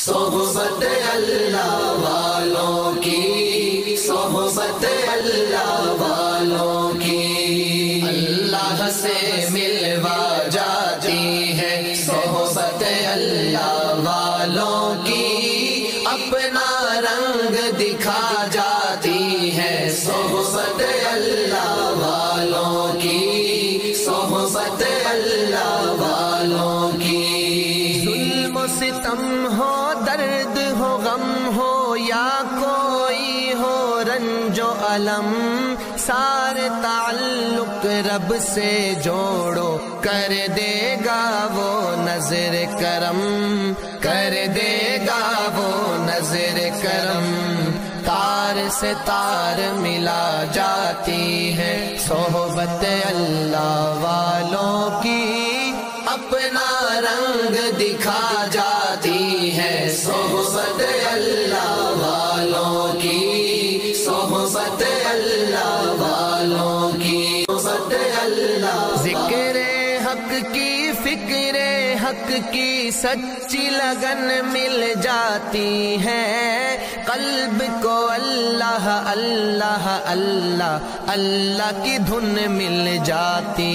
صحبت اللہ والوں کی، صحبت اللہ والوں کی، اللہ سے ملوا جاتی ہے صحبت اللہ والوں کی، اپنا رنگ دکھا جاتی ہے صحبت اللہ والوں کی، صحبت اللہ والوں کی۔ ظلم و ستم ہو، درد ہو، غم ہو، یا کوئی ہو رنج و الم، سارے تعلق رب سے جوڑو، کر دے گا وہ نظر کرم، کر دے گا وہ نظر کرم۔ تار سے تار ملا جاتی ہے صحبت اللہ والوں کی، اپنا رنگ دکھا جاتی ہے صحبت اللہ والوں کی، صحبت اللہ والوں کی، صحبت اللہ۔ ذکر حق کی، فکر حق کی سچی لگن مل جاتی ہے، قلب کو اللہ اللہ اللہ اللہ کی دھن مل جاتی